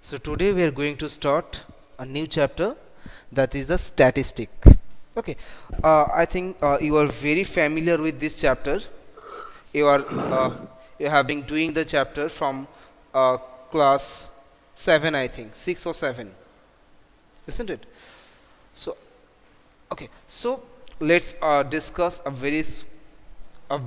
So today we are going to start a new chapter, that is the statistic. Okay, I think you are very familiar with this chapter. You are you have been doing the chapter from uh, class 7, I think 6 or 7, isn't it? So okay, so let's discuss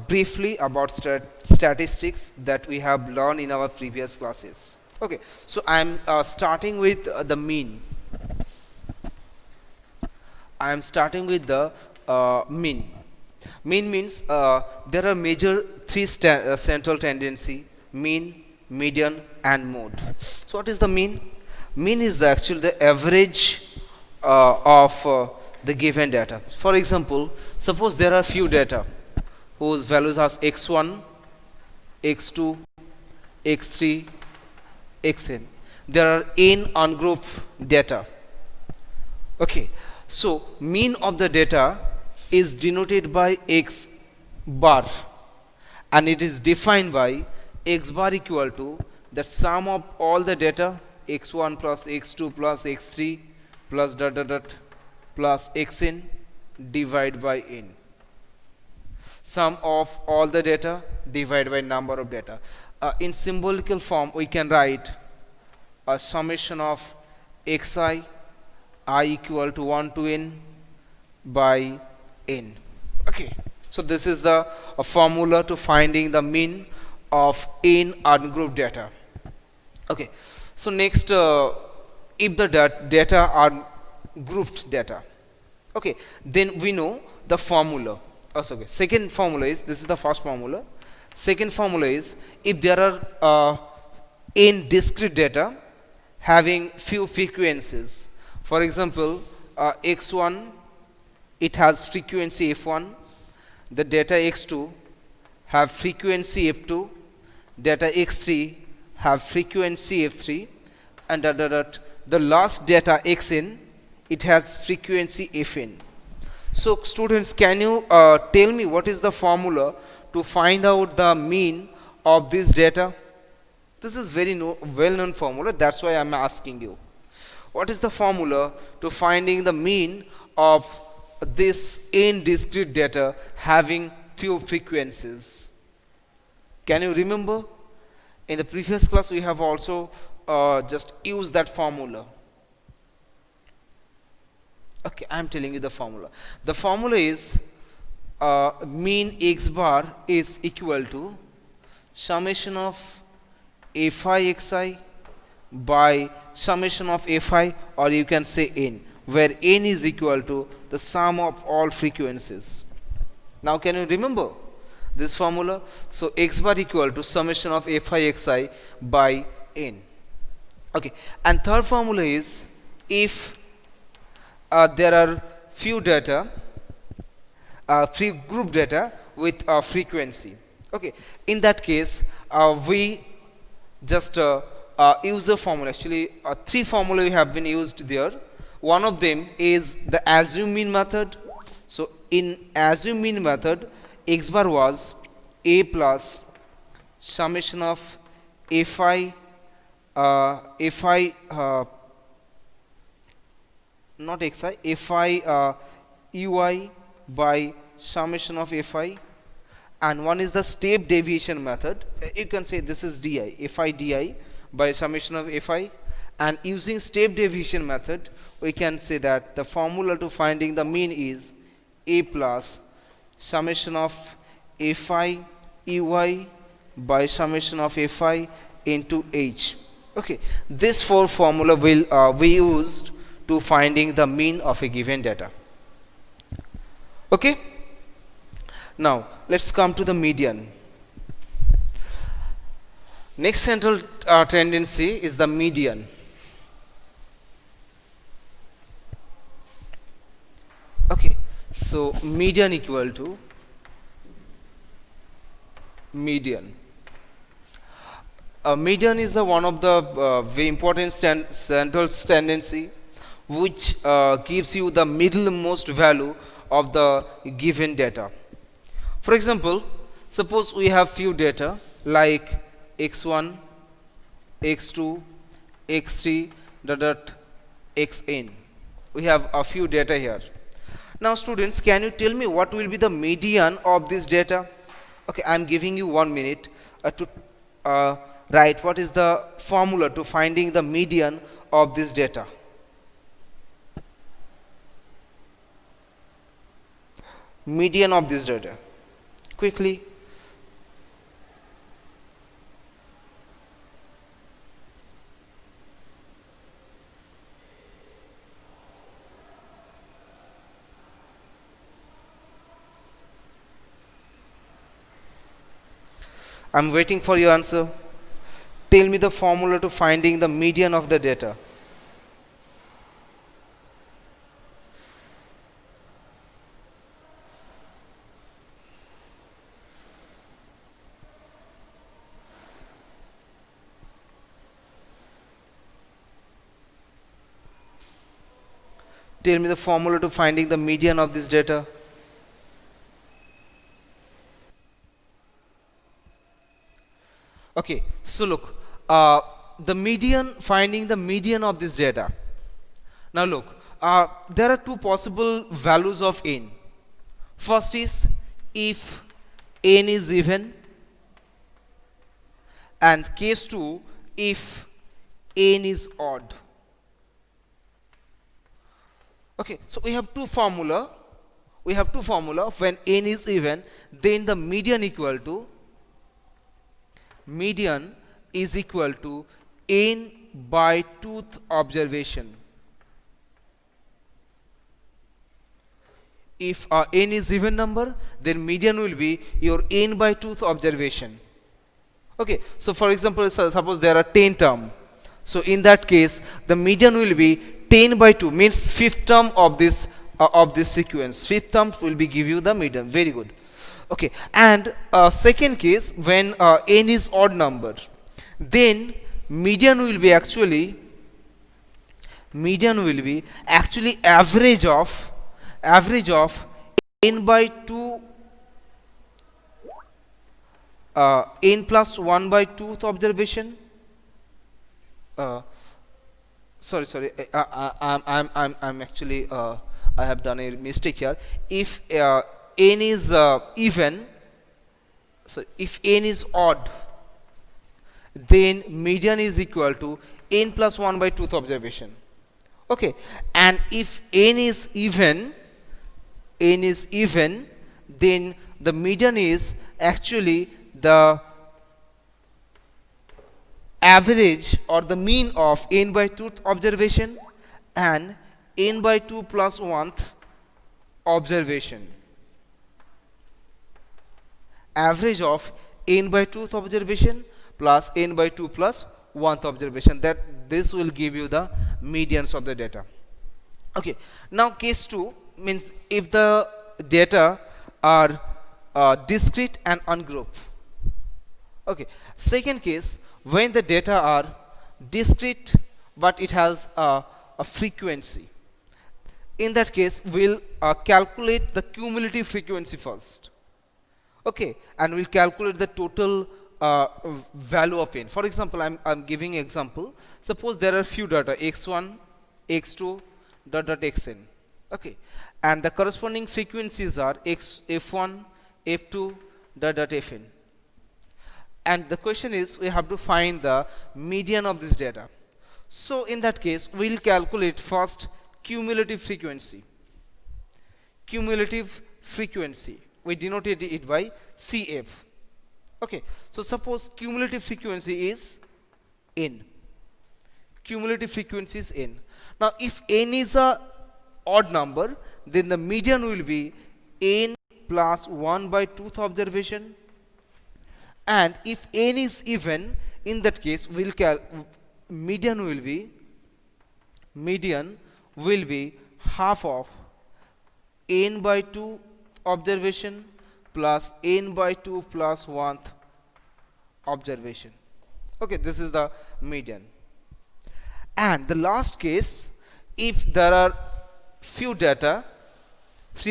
briefly about statistics that we have learned in our previous classes. Okay, so I'm starting with the mean. I am starting with the mean. Mean means there are major three central tendency: mean, median, and mode. So what is the mean? Mean is actually the average of the given data. For example, suppose there are few data whose values are x1, x2, x3, xn. There are n ungrouped data. Okay, so mean of the data is denoted by x bar, and it is defined by x bar equal to the sum of all the data x1 plus x2 plus x3 plus dot dot dot plus xn divided by n. Sum of all the data divided by number of data. In symbolical form, we can write a summation of xi I equal to 1 to n by n. Okay, so this is the formula to finding the mean of n ungrouped data. Okay, so next, if the data are grouped data, okay, then we know the formula. Oh, okay. Second formula is, this is the first formula. Second formula is, if there are n discrete data having few frequencies. For example, x1, it has frequency f1. The data x2 have frequency f2. Data x3 have frequency f3, and the last data xn, it has frequency fn. So students, can you tell me what is the formula to find out the mean of this data? This is very well known formula, that's why I am asking you. What is the formula to finding the mean of this n discrete data having few frequencies? Can you remember? In the previous class we have also just used that formula. Okay, I am telling you the formula. The formula is mean x bar is equal to summation of fi xi by summation of fi, or you can say n, where n is equal to the sum of all frequencies. Now can you remember this formula? So x bar equal to summation of fi xi by n. Okay, and third formula is, if there are few data, free group data with frequency. Okay, in that case we just use the formula. Actually, three formula we have been used there. One of them is the assume mean method. So in assume mean method, x bar was a plus summation of fi not xi, fi ui by summation of fi, and one is the step deviation method. You can say this is di, fi di by summation of fi, and using step deviation method we can say that the formula to finding the mean is a plus summation of fi ui by summation of fi into h. Okay, this four formula will be used to finding the mean of a given data. Okay, now let's come to the median. Next central tendency is the median. Okay, so median equal to median. Median is the one of the very important central tendency which gives you the middlemost value of the given data. For example, suppose we have few data like x1, x2, x3 dot xn. We have a few data here. Now students, can you tell me what will be the median of this data? Okay, I am giving you 1 minute to write what is the formula to finding the median of this data. Median of this data. Quickly. I'm waiting for your answer. Tell me the formula to finding the median of the data. Tell me the formula to finding the median of this data. Okay, so look, the median, finding the median of this data. Now look, there are two possible values of n. First is if n is even, and case 2 if n is odd. Okay, so we have two formula. We have two formula. When n is even, then the median is equal to n by 2th observation. If n is even number, then median will be your n by 2th observation. Okay, so for example, suppose there are 10 terms. So in that case, the median will be 10 by 2, means 5th term of this sequence. 5th term will be give you the median. Very good. Okay, and second case, when n is odd number, then median will be actually average of n by 2 n plus 1 by 2th observation. Sorry, I'm actually I have done a mistake here. If n is even, so if n is odd, then median is equal to n plus 1 by 2th observation. Okay, and if n is even, then the median is actually the average or the mean of n by 2th observation and n by 2 plus 1th observation. Average of n by 2th observation plus n by 2 plus 1th observation. That this will give you the medians of the data. Okay, now case 2 means if the data are discrete and ungrouped. Okay, second case, when the data are discrete but it has a frequency. In that case, we'll calculate the cumulative frequency first. Okay, and we'll calculate the total value of n. For example, I'm giving example. Suppose there are few data x1, x2, dot xn. Okay, and the corresponding frequencies are f1, f2, dot fn. And the question is, we have to find the median of this data. So in that case, we'll calculate first cumulative frequency. Cumulative frequency, we denoted it by CF. Okay, so suppose cumulative frequency is n. Cumulative frequency is n. Now if n is a odd number, then the median will be n plus 1 by 2th observation. And if n is even, in that case, median will be half of n by 2 observation plus n by 2 plus 1th observation. Okay, this is the median. And the last case, if there are few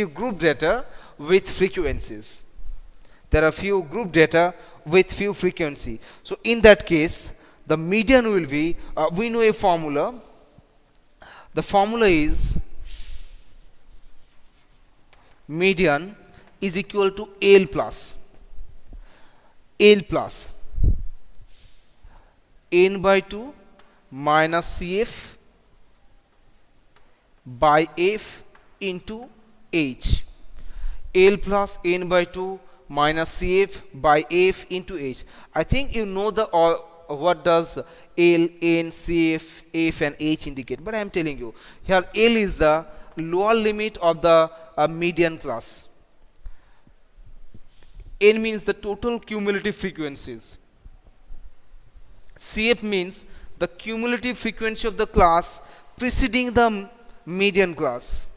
group data with frequencies. There are few group data with few frequency. So in that case, the median will be, we know a formula. The formula is median is equal to L plus n by 2 minus Cf by f into h. L plus n by 2 minus Cf by f into h. I think you know the what does L, n, Cf, f and h indicate, but I am telling you here L is the lower limit of the median class. N means the total cumulative frequencies. Cf means the cumulative frequency of the class preceding the median class.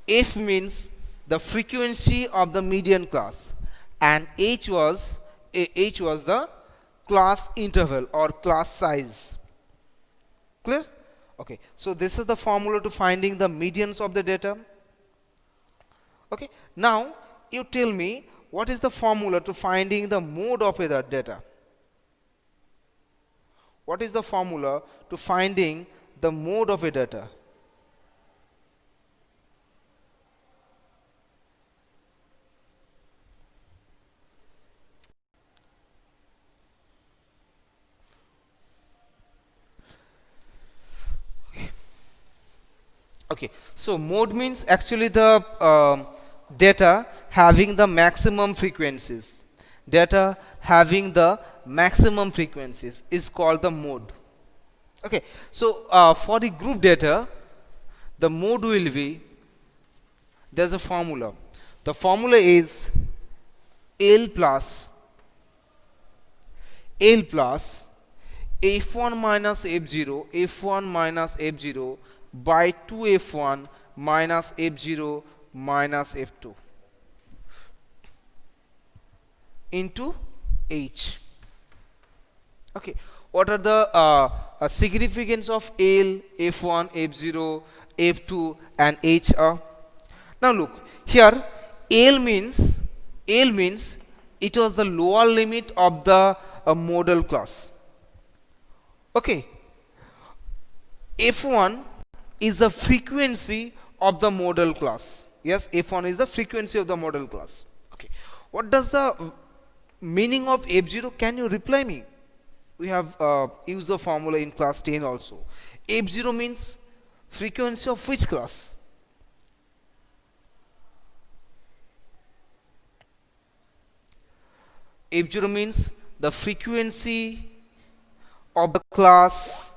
F means the frequency of the median class, and h was the class interval or class size. Clear? Okay, so this is the formula to finding the medians of the data. Okay, now you tell me what is the formula to finding the mode of the data. What is the formula to finding the mode of a data? Okay, so mode means actually the data having the maximum frequencies. Data having the maximum frequencies is called the mode. Okay, so for the group data, the mode will be, there's a formula. The formula is L plus f1 minus f0 by 2f1 minus f0 minus f2 into h. Okay, what are the significance of L, f1, f0, f2 and h are? Now look here, L means it was the lower limit of the modal class. Okay, f1 is the frequency of the modal class. Yes, f1 is the frequency of the modal class. Okay, what does the meaning of f0? Can you reply me? We have used the formula in class 10 also. f0 means frequency of which class? f0 means the frequency of the class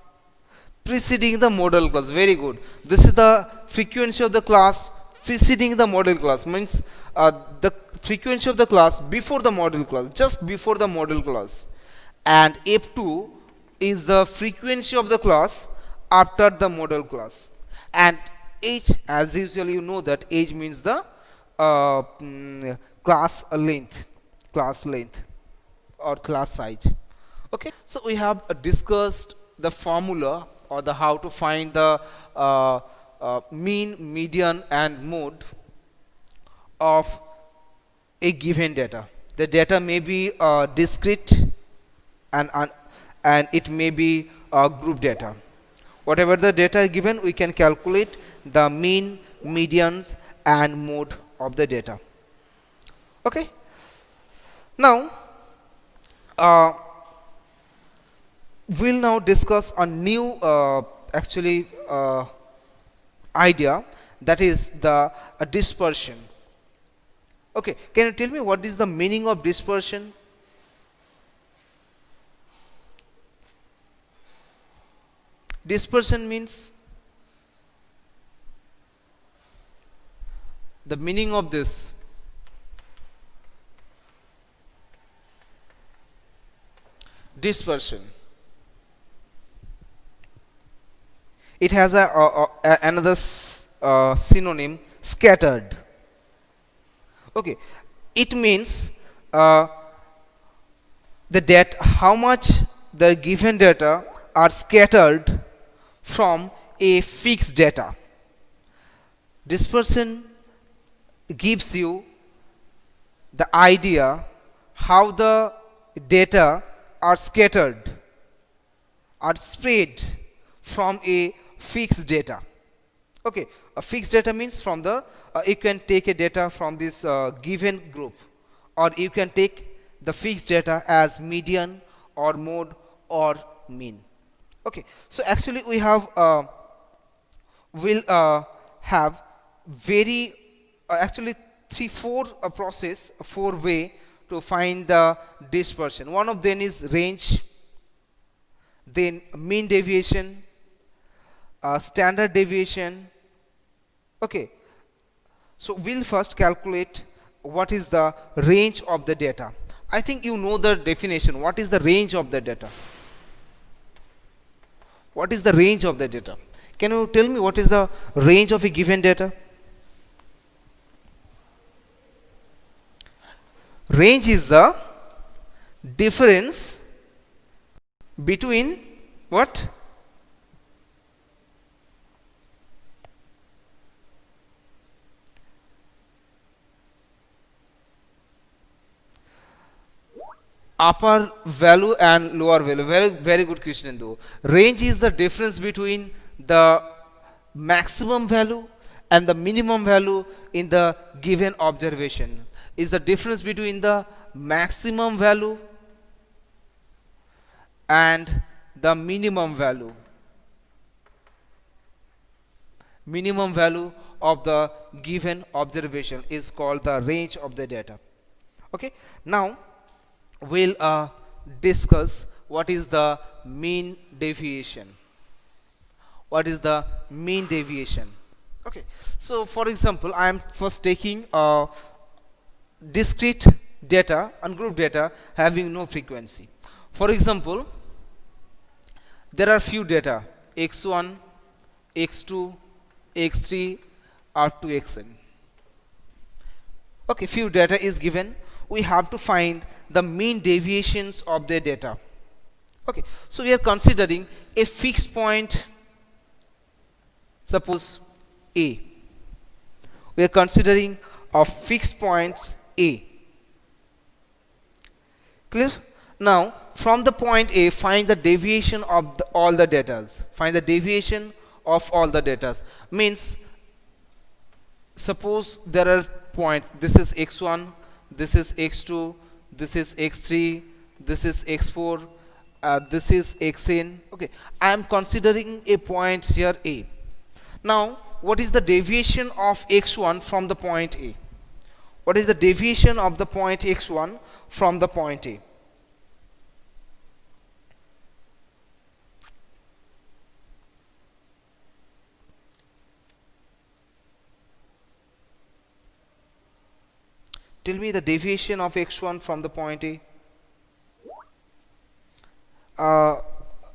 preceding the modal class. Very good. This is the frequency of the class preceding the modal class, means the frequency of the class before the modal class, just before the modal class. And f2 is the frequency of the class after the modal class. And h, as usually you know that h means the class length or class size. Okay, so we have discussed the formula or the how to find the mean, median and mode of a given data. The data may be discrete and it may be group data. Whatever the data is given, we can calculate the mean, medians and mode of the data. Okay, now we'll now discuss a new idea, that is the dispersion. Okay, can you tell me what is the meaning of dispersion? Dispersion means, the meaning of this, dispersion, it has another synonym, scattered. Okay, it means the data, how much the given data are scattered from a fixed data. Dispersion gives you the idea how the data are scattered are spread from a fixed data. Okay, a fixed data means from the you can take a data from this given group, or you can take the fixed data as median or mode or mean. Okay, so actually we have will have very actually three four process, four way to find the dispersion. One of them is range, then mean deviation, standard deviation. Okay, so we'll first calculate what is the range of the data. I think you know the definition. What is the range of the data? What is the range of the data? Can you tell me what is the range of a given data? Range is the difference between what? Upper value and lower value. Very good, Krishnendu. Range is the difference between the maximum value and the minimum value in the given observation. Is the difference between the maximum value and the minimum value. Minimum value of the given observation is called the range of the data. Okay, now we'll discuss what is the mean deviation. What is the mean deviation? Okay, so for example, I am first taking discrete data, ungroup data having no frequency. For example, there are few data x1, x2, x3 up to xn. Okay, few data is given. We have to find the mean deviations of the data. Okay, so we are considering a fixed point, suppose A. We are considering a fixed points A. Clear? Now from the point A, find the deviation of all the data. Find the deviation of all the data. Means suppose there are points, this is x1, this is x2, this is x3, this is x4, this is xn. Okay, I am considering a point here A. Now what is the deviation of x1 from the point A? What is the deviation of the point x1 from the point A? Tell me the deviation of x1 from the point A.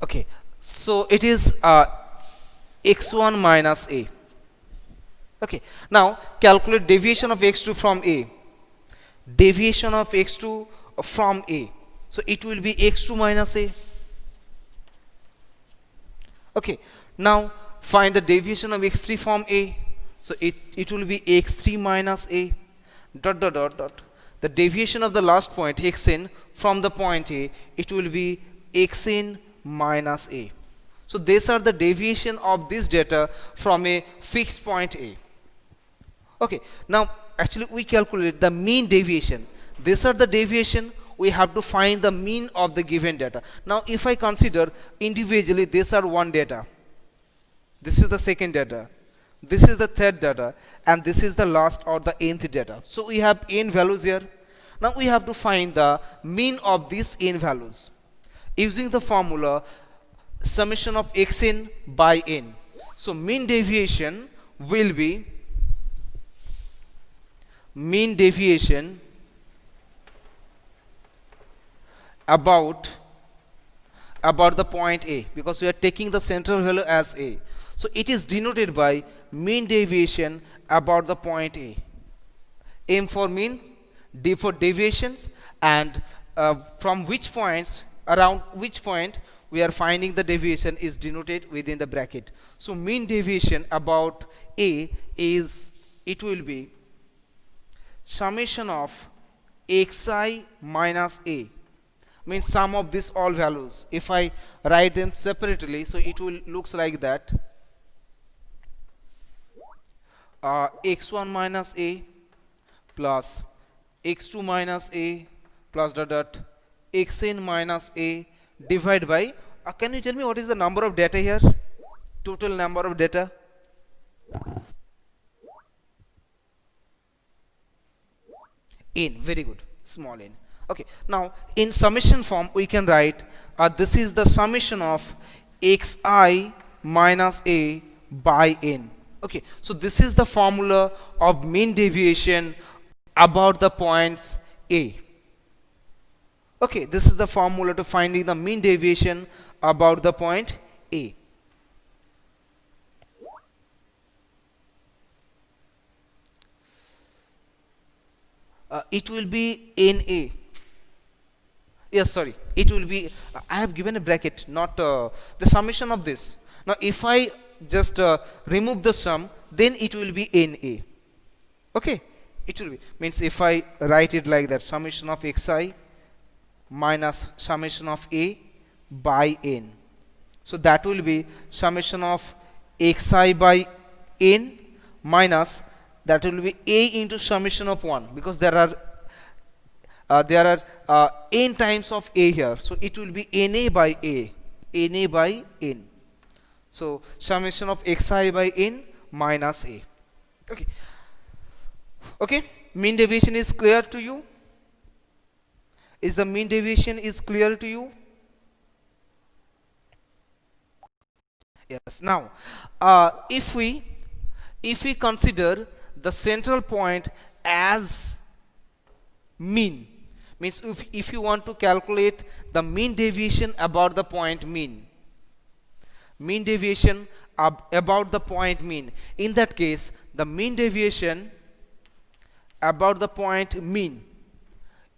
Okay, so it is x1 minus A. Okay, now calculate deviation of x2 from A. Deviation of x2 from A. So it will be x2 minus A. Okay, now find the deviation of x3 from A. So it will be x3 minus A. Dot dot dot dot. The deviation of the last point xn from the point A, it will be xn minus A. So these are the deviation of this data from a fixed point A. Okay, now actually we calculate the mean deviation. These are the deviation. We have to find the mean of the given data. Now if I consider individually, these are one data, this is the second data, this is the third data, and this is the last or the nth data. So we have n values here. Now we have to find the mean of these n values using the formula summation of xn by n. So mean deviation will be mean deviation about the point A, because we are taking the central value as A. So it is denoted by mean deviation about the point A. M for mean, D for deviations, and from which points, around which point we are finding the deviation is denoted within the bracket. So mean deviation about A is, it will be summation of xi minus A. means sum of these all values. If I write them separately, so it will looks like that. X1 minus a plus x2 minus a plus dot dot xn minus a divided by, can you tell me what is the number of data here? Total number of data? N. Very good. Small n. Okay. Now in summation form we can write this is the summation of xi minus a by n. Okay. So this is the formula of mean deviation about the points A. Okay. This is the formula to finding the mean deviation about the point A. It will be NA. Yes, sorry. It will be, I have given a bracket, not the summation of this. Now, if I just remove the sum, then it will be NA. Okay? It will be, means if I write it like that, summation of xi minus summation of A by n. So, that will be summation of xi by n minus, that will be a into summation of 1, because there are n times of a here, so it will be na by a, na by n. So summation of xi by n minus a. Okay. Okay. Mean deviation is clear to you? Is the mean deviation is clear to you? Yes. Now, if we consider the central point as mean, means if you want to calculate the mean deviation about the point mean deviation about the point mean, in that case the mean deviation about the point mean,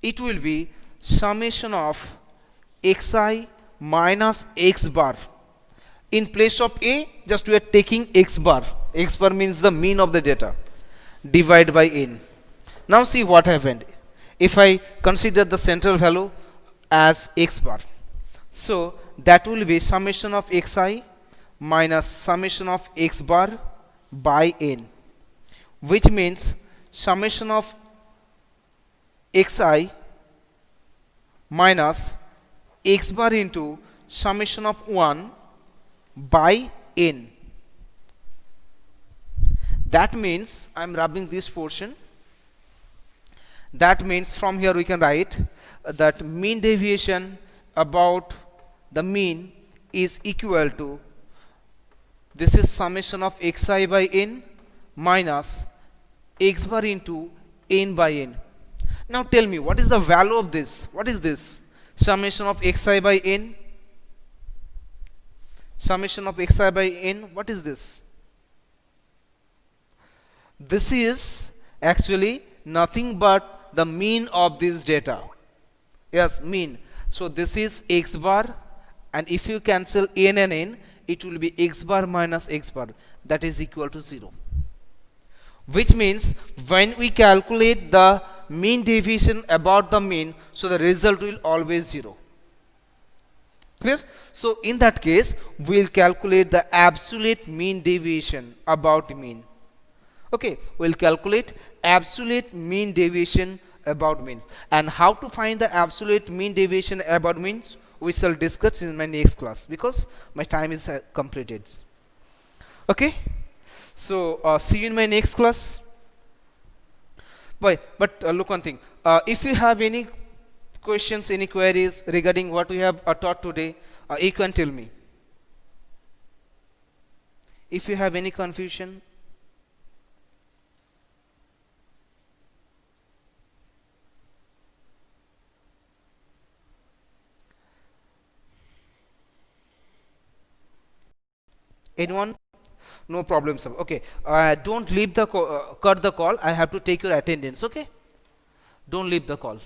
it will be summation of xi minus x bar. In place of a, just we are taking x bar. X bar means the mean of the data, divide by n. Now see what happened. If I consider the central value as x bar, so that will be summation of xi minus summation of x bar by n, which means summation of xi minus x bar into summation of 1 by n. That means I am rubbing this portion. That means from here we can write that mean deviation about the mean is equal to, this is summation of xi by n minus x bar into n by n. Now tell me, what is the value of this? What is this? Summation of xi by n. Summation of xi by n. What is this? This is actually nothing but the mean of this data. Yes, mean. So this is x bar, and if you cancel n and n, it will be x bar minus x bar, that is equal to 0. Which means when we calculate the mean deviation about the mean, so the result will always 0. Clear? So in that case, we will calculate the absolute mean deviation about mean. Okay, we will calculate absolute mean deviation about means. And how to find the absolute mean deviation about means, we shall discuss in my next class, because my time is completed. Okay, so see you in my next class. But look one thing, if you have any questions, any queries regarding what we have taught today, you can tell me. If you have any confusion, anyone? No problem, sir. Okay, don't leave the cut the call. I have to take your attendance. Okay, don't leave the call.